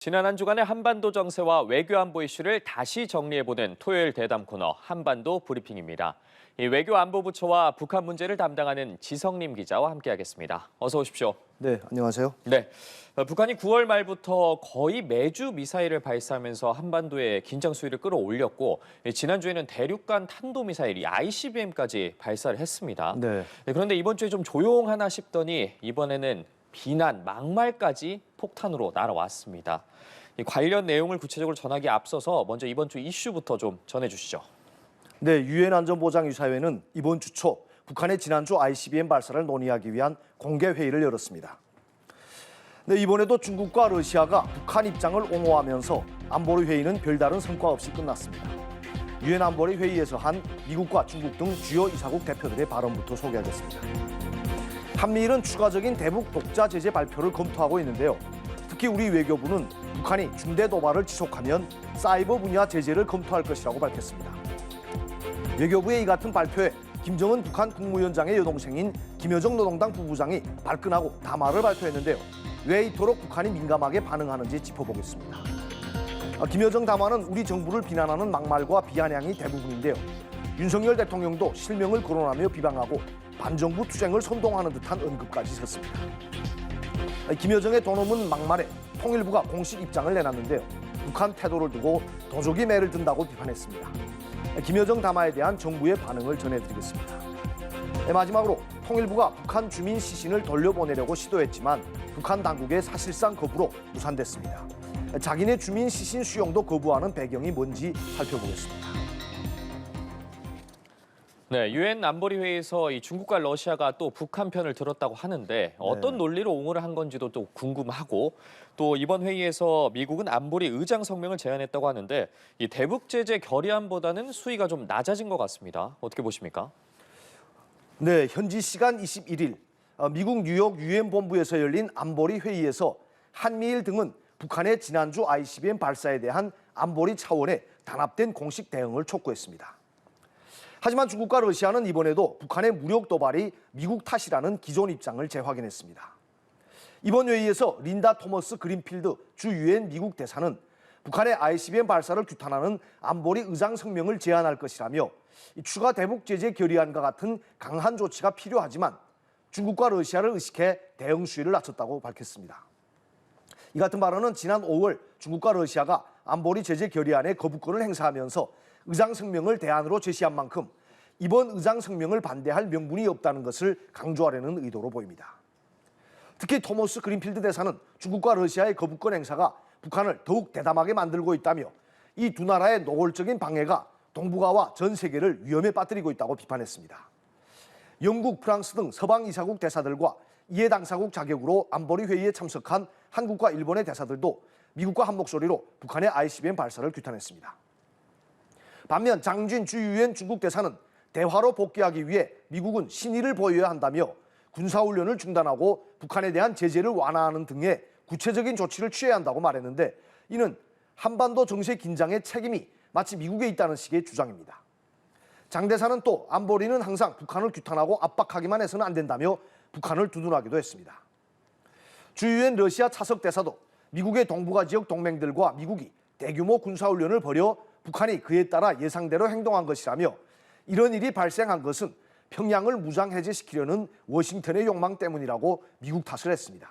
지난 한 주간의 한반도 정세와 외교 안보 이슈를 다시 정리해보는 토요일 대담 코너 한반도 브리핑입니다. 이 외교 안보부처와 북한 문제를 담당하는 지성림 기자와 함께하겠습니다. 어서 오십시오. 네, 안녕하세요. 네, 북한이 9월 말부터 거의 매주 미사일을 발사하면서 한반도의 긴장 수위를 끌어올렸고 지난주에는 대륙간 탄도미사일 ICBM까지 발사를 했습니다. 네. 그런데 이번 주에 좀 조용하나 싶더니 이번에는 비난, 막말까지 폭탄으로 날아왔습니다. 이 관련 내용을 구체적으로 전하기에 앞서서 먼저 이번 주 이슈부터 좀 전해주시죠. 네, 유엔 안전보장이사회는 이번 주 초 북한의 지난주 ICBM 발사를 논의하기 위한 공개 회의를 열었습니다. 네, 이번에도 중국과 러시아가 북한 입장을 옹호하면서 안보리 회의는 별다른 성과 없이 끝났습니다. 유엔 안보리 회의에서 한 미국과 중국 등 주요 이사국 대표들의 발언부터 소개하겠습니다. 한미일은 추가적인 대북 독자 제재 발표를 검토하고 있는데요. 특히 우리 외교부는 북한이 중대 도발을 지속하면 사이버 분야 제재를 검토할 것이라고 밝혔습니다. 외교부의 이 같은 발표에 김정은 북한 국무위원장의 여동생인 김여정 노동당 부부장이 발끈하고 담화를 발표했는데요. 왜 이토록 북한이 민감하게 반응하는지 짚어보겠습니다. 김여정 담화는 우리 정부를 비난하는 막말과 비아냥이 대부분인데요. 윤석열 대통령도 실명을 거론하며 비방하고 반정부 투쟁을 선동하는 듯한 언급까지 있었습니다. 김여정의 돈 없는 막말에 통일부가 공식 입장을 내놨는데요. 북한 태도를 두고 도적이 매를 든다고 비판했습니다. 김여정 담화에 대한 정부의 반응을 전해드리겠습니다. 마지막으로 통일부가 북한 주민 시신을 돌려보내려고 시도했지만 북한 당국의 사실상 거부로 무산됐습니다. 자기네 주민 시신 수용도 거부하는 배경이 뭔지 살펴보겠습니다. 네, 유엔 안보리 회의에서 이 중국과 러시아가 또 북한 편을 들었다고 하는데 어떤 논리로 옹호를 한 건지도 또 궁금하고 또 이번 회의에서 미국은 안보리 의장 성명을 제안했다고 하는데 이 대북 제재 결의안보다는 수위가 좀 낮아진 것 같습니다. 어떻게 보십니까? 네, 현지 시간 21일 미국 뉴욕 유엔 본부에서 열린 안보리 회의에서 한미일 등은 북한의 지난주 ICBM 발사에 대한 안보리 차원의 단합된 공식 대응을 촉구했습니다. 하지만 중국과 러시아는 이번에도 북한의 무력 도발이 미국 탓이라는 기존 입장을 재확인했습니다. 이번 회의에서 린다 토머스 그린필드 주 유엔 미국 대사는 북한의 ICBM 발사를 규탄하는 안보리 의장 성명을 제안할 것이라며 추가 대북 제재 결의안과 같은 강한 조치가 필요하지만 중국과 러시아를 의식해 대응 수위를 낮췄다고 밝혔습니다. 이 같은 발언은 지난 5월 중국과 러시아가 안보리 제재 결의안에 거부권을 행사하면서 의장 성명을 대안으로 제시한 만큼 이번 의장 성명을 반대할 명분이 없다는 것을 강조하려는 의도로 보입니다. 특히 토머스 그린필드 대사는 중국과 러시아의 거부권 행사가 북한을 더욱 대담하게 만들고 있다며 이 두 나라의 노골적인 방해가 동북아와 전 세계를 위험에 빠뜨리고 있다고 비판했습니다. 영국, 프랑스 등 서방 이사국 대사들과 이해 당사국 자격으로 안보리 회의에 참석한 한국과 일본의 대사들도 미국과 한 목소리로 북한의 ICBM 발사를 규탄했습니다. 반면 장준 주 유엔 중국 대사는 대화로 복귀하기 위해 미국은 신의를 보여야 한다며 군사훈련을 중단하고 북한에 대한 제재를 완화하는 등의 구체적인 조치를 취해야 한다고 말했는데 이는 한반도 정세 긴장의 책임이 마치 미국에 있다는 식의 주장입니다. 장 대사는 또 안보리는 항상 북한을 규탄하고 압박하기만 해서는 안 된다며 북한을 두둔하기도 했습니다. 주 유엔 러시아 차석 대사도 미국의 동북아 지역 동맹들과 미국이 대규모 군사훈련을 벌여 북한이 그에 따라 예상대로 행동한 것이라며 이런 일이 발생한 것은 평양을 무장해제시키려는 워싱턴의 욕망 때문이라고 미국 탓을 했습니다.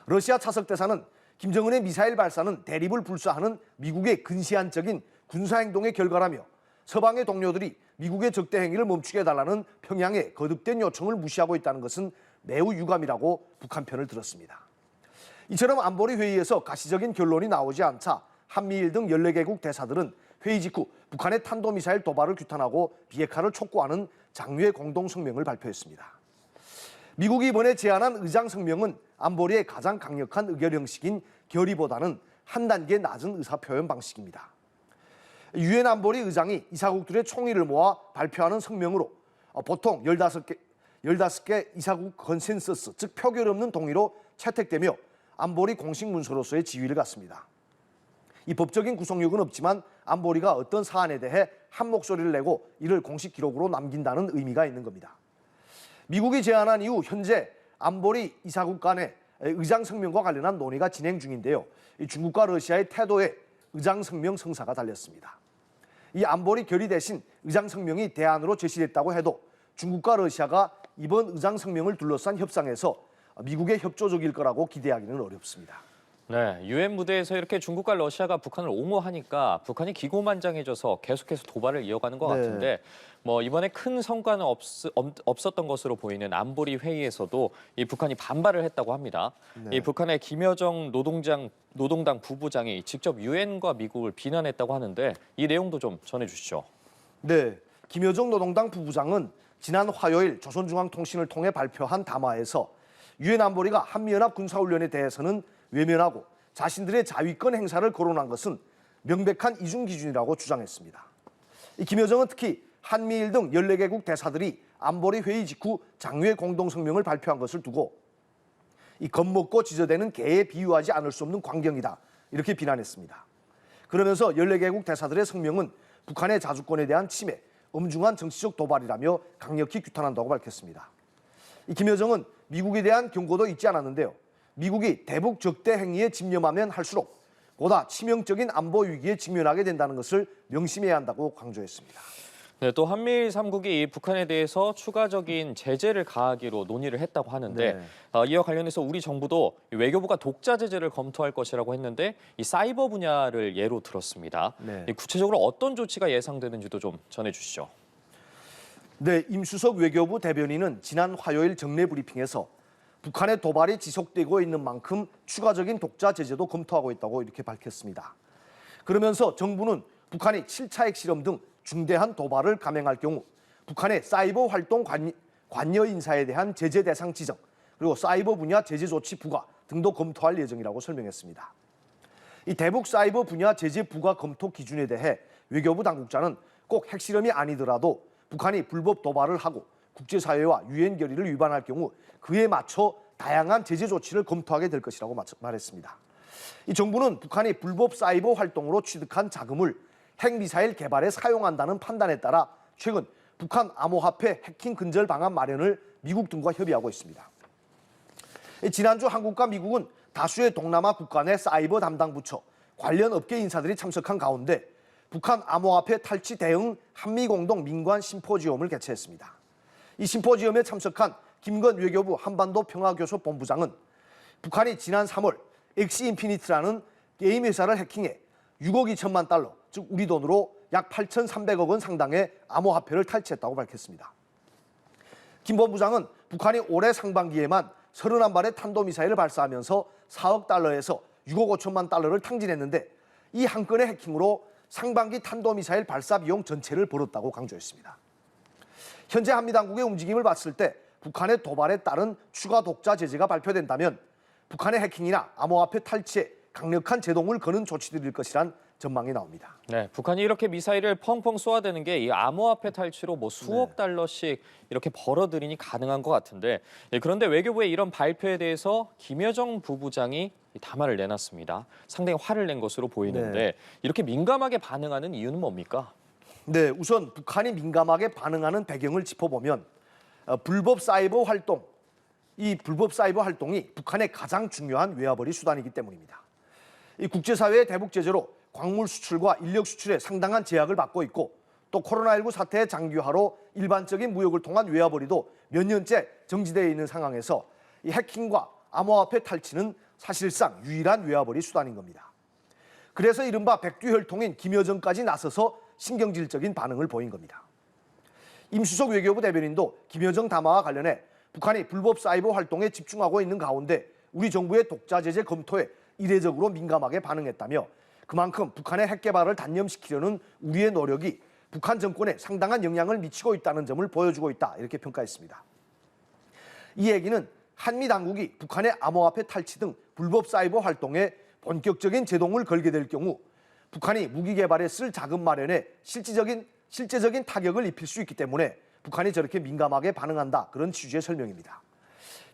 러시아 차석 대사는 김정은의 미사일 발사는 대립을 불사하는 미국의 근시안적인 군사행동의 결과라며 서방의 동료들이 미국의 적대 행위를 멈추게 해달라는 평양의 거듭된 요청을 무시하고 있다는 것은 매우 유감이라고 북한 편을 들었습니다. 이처럼 안보리 회의에서 가시적인 결론이 나오지 않자 한미일 등 14개국 대사들은 회의 직후 북한의 탄도미사일 도발을 규탄하고 비핵화를 촉구하는 장외 공동성명을 발표했습니다. 미국이 이번에 제안한 의장 성명은 안보리의 가장 강력한 의결 형식인 결의보다는 한 단계 낮은 의사표현 방식입니다. 유엔 안보리 의장이 이사국들의 총의를 모아 발표하는 성명으로 보통 15개 이사국 컨센서스, 즉 표결 없는 동의로 채택되며 안보리 공식 문서로서의 지위를 갖습니다. 이 법적인 구속력은 없지만 안보리가 어떤 사안에 대해 한 목소리를 내고 이를 공식 기록으로 남긴다는 의미가 있는 겁니다. 미국이 제안한 이후 현재 안보리 이사국 간의 의장 성명과 관련한 논의가 진행 중인데요. 이 중국과 러시아의 태도에 의장 성명 성사가 달렸습니다. 이 안보리 결의 대신 의장 성명이 대안으로 제시됐다고 해도 중국과 러시아가 이번 의장 성명을 둘러싼 협상에서 미국의 협조적일 거라고 기대하기는 어렵습니다. 네, 유엔 무대에서 이렇게 중국과 러시아가 북한을 옹호하니까 북한이 기고만장해져서 계속해서 도발을 이어가는 것 네. 같은데 뭐 이번에 큰 성과는 없었던 것으로 보이는 안보리 회의에서도 이 북한이 반발을 했다고 합니다. 네. 이 북한의 김여정 노동당 부부장이 직접 유엔과 미국을 비난했다고 하는데 이 내용도 좀 전해주시죠. 네, 김여정 노동당 부부장은 지난 화요일 조선중앙통신을 통해 발표한 담화에서 유엔 안보리가 한미연합 군사훈련에 대해서는 외면하고 자신들의 자위권 행사를 거론한 것은 명백한 이중 기준이라고 주장했습니다. 이 김여정은 특히 한미일 등 14개국 대사들이 안보리 회의 직후 장외 공동성명을 발표한 것을 두고 이 겁먹고 지저대는 개에 비유하지 않을 수 없는 광경이다 이렇게 비난했습니다. 그러면서 14개국 대사들의 성명은 북한의 자주권에 대한 침해, 엄중한 정치적 도발이라며 강력히 규탄한다고 밝혔습니다. 이 김여정은 미국에 대한 경고도 잊지 않았는데요. 미국이 대북 적대 행위에 집념하면 할수록 보다 치명적인 안보 위기에 직면하게 된다는 것을 명심해야 한다고 강조했습니다. 네, 또 한미일 3국이 이 북한에 대해서 추가적인 제재를 가하기로 논의를 했다고 하는데 네. 이와 관련해서 우리 정부도 외교부가 독자 제재를 검토할 것이라고 했는데 이 사이버 분야를 예로 들었습니다. 네. 구체적으로 어떤 조치가 예상되는지도 좀 전해주시죠. 네, 임수석 외교부 대변인은 지난 화요일 정례 브리핑에서 북한의 도발이 지속되고 있는 만큼 추가적인 독자 제재도 검토하고 있다고 이렇게 밝혔습니다. 그러면서 정부는 북한이 7차 핵실험 등 중대한 도발을 감행할 경우 북한의 사이버 활동 관여 인사에 대한 제재 대상 지정 그리고 사이버 분야 제재 조치 부과 등도 검토할 예정이라고 설명했습니다. 이 대북 사이버 분야 제재 부과 검토 기준에 대해 외교부 당국자는 꼭 핵실험이 아니더라도 북한이 불법 도발을 하고 국제사회와 유엔 결의를 위반할 경우 그에 맞춰 다양한 제재 조치를 검토하게 될 것이라고 말했습니다. 이 정부는 북한이 불법 사이버 활동으로 취득한 자금을 핵미사일 개발에 사용한다는 판단에 따라 최근 북한 암호화폐 해킹 근절 방안 마련을 미국 등과 협의하고 있습니다. 지난주 한국과 미국은 다수의 동남아 국가 내 사이버 담당 부처, 관련 업계 인사들이 참석한 가운데 북한 암호화폐 탈취 대응 한미공동 민관 심포지엄을 개최했습니다. 이 심포지엄에 참석한 김건 외교부 한반도 평화교섭 본부장은 북한이 지난 3월 엑시인피니트라는 게임 회사를 해킹해 6억 2천만 달러, 즉 우리 돈으로 약 8,300억 원 상당의 암호화폐를 탈취했다고 밝혔습니다. 김 본부장은 북한이 올해 상반기에만 31발의 탄도미사일을 발사하면서 4억 달러에서 6억 5천만 달러를 탕진했는데 이 한 건의 해킹으로 상반기 탄도미사일 발사 비용 전체를 벌었다고 강조했습니다. 현재 한미 당국의 움직임을 봤을 때 북한의 도발에 따른 추가 독자 제재가 발표된다면 북한의 해킹이나 암호화폐 탈취에 강력한 제동을 거는 조치들일 것이란 전망이 나옵니다. 네, 북한이 이렇게 미사일을 펑펑 쏘아대는 게 이 암호화폐 탈취로 뭐 수억 달러씩 이렇게 벌어들이니 가능한 것 같은데 그런데 외교부의 이런 발표에 대해서 김여정 부부장이 담화를 내놨습니다. 상당히 화를 낸 것으로 보이는데 이렇게 민감하게 반응하는 이유는 뭡니까? 네, 우선 북한이 민감하게 반응하는 배경을 짚어보면 불법 사이버 활동, 이 불법 사이버 활동이 북한의 가장 중요한 외화벌이 수단이기 때문입니다. 이 국제사회의 대북 제재로 광물 수출과 인력 수출에 상당한 제약을 받고 있고 또 코로나19 사태의 장기화로 일반적인 무역을 통한 외화벌이도 몇 년째 정지되어 있는 상황에서 이 해킹과 암호화폐 탈취는 사실상 유일한 외화벌이 수단인 겁니다. 그래서 이른바 백두혈통인 김여정까지 나서서 신경질적인 반응을 보인 겁니다. 임수석 외교부 대변인도 김여정 담화와 관련해 북한이 불법 사이버 활동에 집중하고 있는 가운데 우리 정부의 독자 제재 검토에 이례적으로 민감하게 반응했다며 그만큼 북한의 핵 개발을 단념시키려는 우리의 노력이 북한 정권에 상당한 영향을 미치고 있다는 점을 보여주고 있다 이렇게 평가했습니다. 이 얘기는 한미 당국이 북한의 암호화폐 탈취 등 불법 사이버 활동에 본격적인 제동을 걸게 될 경우 북한이 무기 개발에 쓸 자금 마련에 실제적인 타격을 입힐 수 있기 때문에 북한이 저렇게 민감하게 반응한다 그런 취지의 설명입니다.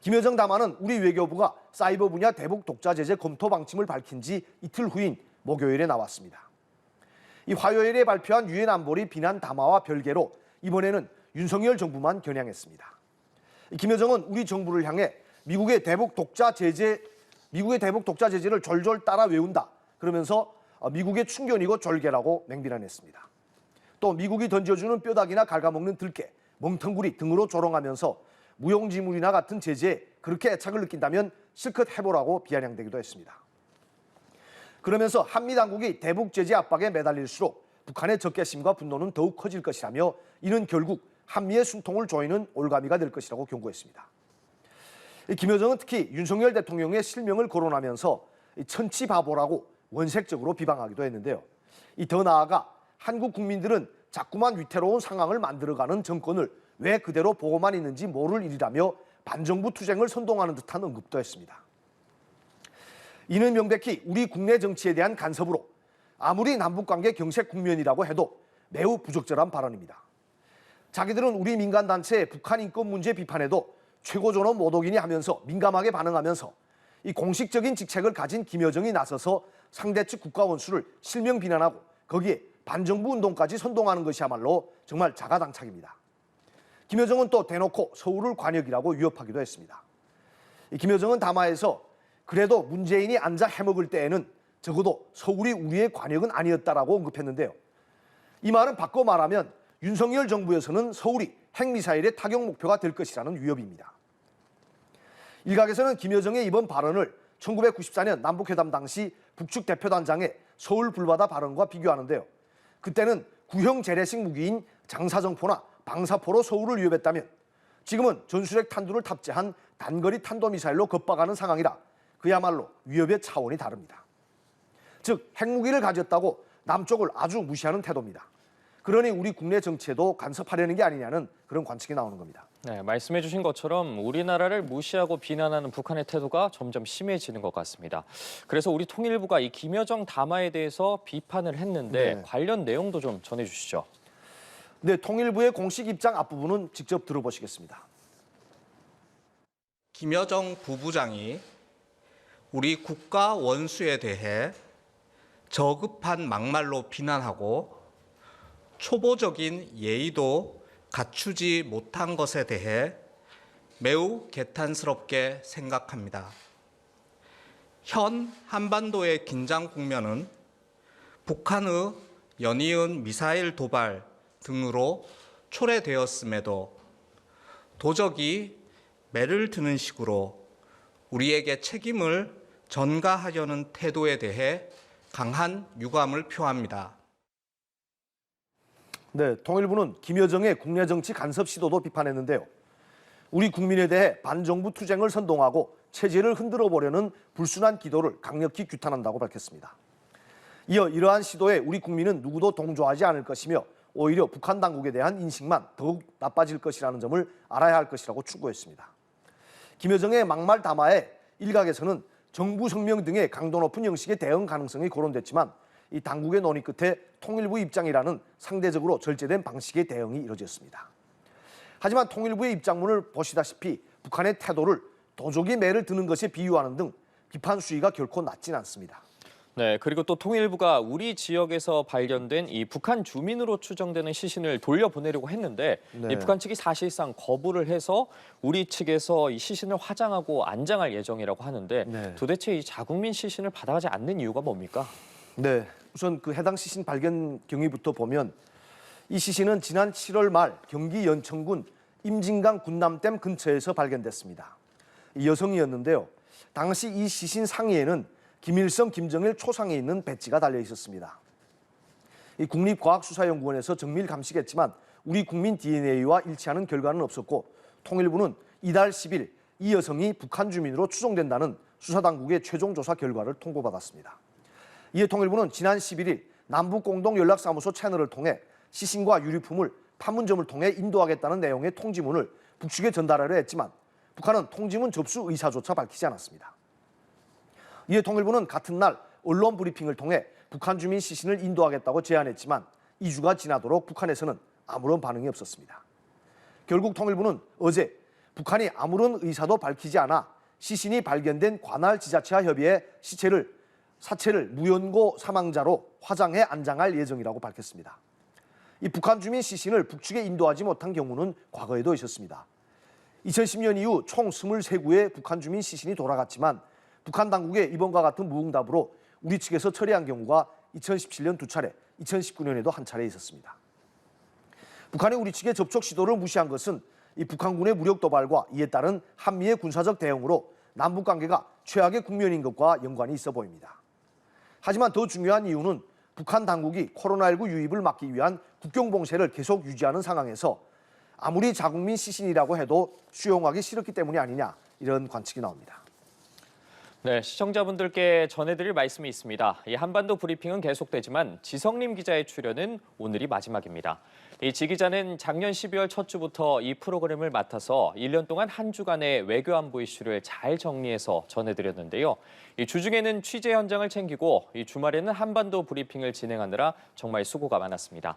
김여정 담화는 우리 외교부가 사이버 분야 대북 독자 제재 검토 방침을 밝힌 지 이틀 후인 목요일에 나왔습니다. 이 화요일에 발표한 유엔 안보리 비난 담화와 별개로 이번에는 윤석열 정부만 겨냥했습니다. 김여정은 우리 정부를 향해 미국의 대북 독자 제재를 졸졸 따라 외운다. 그러면서 미국의 충견이고 졸개라고 맹비난했습니다. 또 미국이 던져주는 뼈다귀나 갉아먹는 들깨, 멍텅구리 등으로 조롱하면서 무용지물이나 같은 제재에 그렇게 애착을 느낀다면 실컷 해보라고 비아냥대기도 했습니다. 그러면서 한미 당국이 대북 제재 압박에 매달릴수록 북한의 적개심과 분노는 더욱 커질 것이라며 이는 결국 한미의 숨통을 조이는 올가미가 될 것이라고 경고했습니다. 김여정은 특히 윤석열 대통령의 실명을 거론하면서 천치바보라고 원색적으로 비방하기도 했는데요. 더 나아가 한국 국민들은 자꾸만 위태로운 상황을 만들어가는 정권을 왜 그대로 보고만 있는지 모를 일이라며 반정부 투쟁을 선동하는 듯한 언급도 했습니다. 이는 명백히 우리 국내 정치에 대한 간섭으로 아무리 남북관계 경색 국면이라고 해도 매우 부적절한 발언입니다. 자기들은 우리 민간단체의 북한 인권 문제 비판에도 최고존엄 모독이니 하면서 민감하게 반응하면서 이 공식적인 직책을 가진 김여정이 나서서 상대 측 국가 원수를 실명 비난하고 거기에 반정부 운동까지 선동하는 것이야말로 정말 자가당착입니다. 김여정은 또 대놓고 서울을 관역이라고 위협하기도 했습니다. 김여정은 담화에서 그래도 문재인이 앉아 해먹을 때에는 적어도 서울이 우리의 관역은 아니었다라고 언급했는데요. 이 말은 바꿔 말하면 윤석열 정부에서는 서울이 핵미사일의 타격 목표가 될 것이라는 위협입니다. 일각에서는 김여정의 이번 발언을 1994년 남북회담 당시 북측 대표단장의 서울 불바다 발언과 비교하는데요. 그때는 구형 재래식 무기인 장사정포나 방사포로 서울을 위협했다면 지금은 전술핵 탄두를 탑재한 단거리 탄도미사일로 겁박하는 상황이라 그야말로 위협의 차원이 다릅니다. 즉 핵무기를 가졌다고 남쪽을 아주 무시하는 태도입니다. 그러니 우리 국내 정치에도 간섭하려는 게 아니냐는 그런 관측이 나오는 겁니다. 네, 말씀해 주신 것처럼 우리나라를 무시하고 비난하는 북한의 태도가 점점 심해지는 것 같습니다. 그래서 우리 통일부가 이 김여정 담화에 대해서 비판을 했는데 관련 내용도 좀 전해 주시죠. 네, 통일부의 공식 입장 앞부분은 직접 들어보시겠습니다. 김여정 부부장이 우리 국가 원수에 대해 저급한 막말로 비난하고 초보적인 예의도 갖추지 못한 것에 대해 매우 개탄스럽게 생각합니다. 현 한반도의 긴장 국면은 북한의 연이은 미사일 도발 등으로 초래되었음에도 도적이 매를 드는 식으로 우리에게 책임을 전가하려는 태도에 대해 강한 유감을 표합니다. 네, 통일부는 김여정의 국내 정치 간섭 시도도 비판했는데요. 우리 국민에 대해 반정부 투쟁을 선동하고 체제를 흔들어 보려는 불순한 기도를 강력히 규탄한다고 밝혔습니다. 이어 이러한 시도에 우리 국민은 누구도 동조하지 않을 것이며 오히려 북한 당국에 대한 인식만 더욱 나빠질 것이라는 점을 알아야 할 것이라고 충고했습니다. 김여정의 막말 담화에 일각에서는 정부 성명 등의 강도 높은 형식의 대응 가능성이 거론됐지만 이 당국의 논의 끝에 통일부 입장이라는 상대적으로 절제된 방식의 대응이 이루어졌습니다. 하지만 통일부의 입장문을 보시다시피 북한의 태도를 도적이 매를 드는 것에 비유하는 등 비판 수위가 결코 낮진 않습니다. 네, 그리고 또 통일부가 우리 지역에서 발견된 이 북한 주민으로 추정되는 시신을 돌려보내려고 했는데 이 북한 측이 사실상 거부를 해서 우리 측에서 이 시신을 화장하고 안장할 예정이라고 하는데 도대체 이 자국민 시신을 받아가지 않는 이유가 뭡니까? 네, 우선 그 해당 시신 발견 경위부터 보면 이 시신은 지난 7월 말 경기 연천군 임진강 군남댐 근처에서 발견됐습니다. 여성이었는데요. 당시 이 시신 상의에는 김일성, 김정일 초상에 있는 배지가 달려 있었습니다. 이 국립과학수사연구원에서 정밀 감식했지만 우리 국민 DNA와 일치하는 결과는 없었고 통일부는 이달 10일 이 여성이 북한 주민으로 추정된다는 수사당국의 최종 조사 결과를 통보받았습니다. 이에 통일부는 지난 11일 남북공동연락사무소 채널을 통해 시신과 유류품을 판문점을 통해 인도하겠다는 내용의 통지문을 북측에 전달하려 했지만 북한은 통지문 접수 의사조차 밝히지 않았습니다. 이에 통일부는 같은 날 언론 브리핑을 통해 북한 주민 시신을 인도하겠다고 제안했지만 2주가 지나도록 북한에서는 아무런 반응이 없었습니다. 결국 통일부는 어제 북한이 아무런 의사도 밝히지 않아 시신이 발견된 관할 지자체와 협의해 사체를 무연고 사망자로 화장해 안장할 예정이라고 밝혔습니다. 이 북한 주민 시신을 북측에 인도하지 못한 경우는 과거에도 있었습니다. 2010년 이후 총 23구의 북한 주민 시신이 돌아갔지만 북한 당국의 이번과 같은 무응답으로 우리 측에서 처리한 경우가 2017년 2차례, 2019년에도 한 차례 있었습니다. 북한이 우리 측의 접촉 시도를 무시한 것은 이 북한군의 무력 도발과 이에 따른 한미의 군사적 대응으로 남북 관계가 최악의 국면인 것과 연관이 있어 보입니다. 하지만 더 중요한 이유는 북한 당국이 코로나19 유입을 막기 위한 국경 봉쇄를 계속 유지하는 상황에서 아무리 자국민 시신이라고 해도 수용하기 싫었기 때문이 아니냐, 이런 관측이 나옵니다. 네, 시청자분들께 전해드릴 말씀이 있습니다. 이 한반도 브리핑은 계속되지만 지성림 기자의 출연은 오늘이 마지막입니다. 이 지 기자는 작년 12월 첫 주부터 이 프로그램을 맡아서 1년 동안 한 주간의 외교 안보 이슈를 잘 정리해서 전해드렸는데요. 이 주중에는 취재 현장을 챙기고 이 주말에는 한반도 브리핑을 진행하느라 정말 수고가 많았습니다.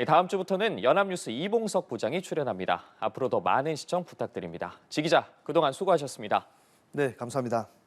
다음 주부터는 연합뉴스 이봉석 부장이 출연합니다. 앞으로도 많은 시청 부탁드립니다. 지 기자, 그동안 수고하셨습니다. 네, 감사합니다.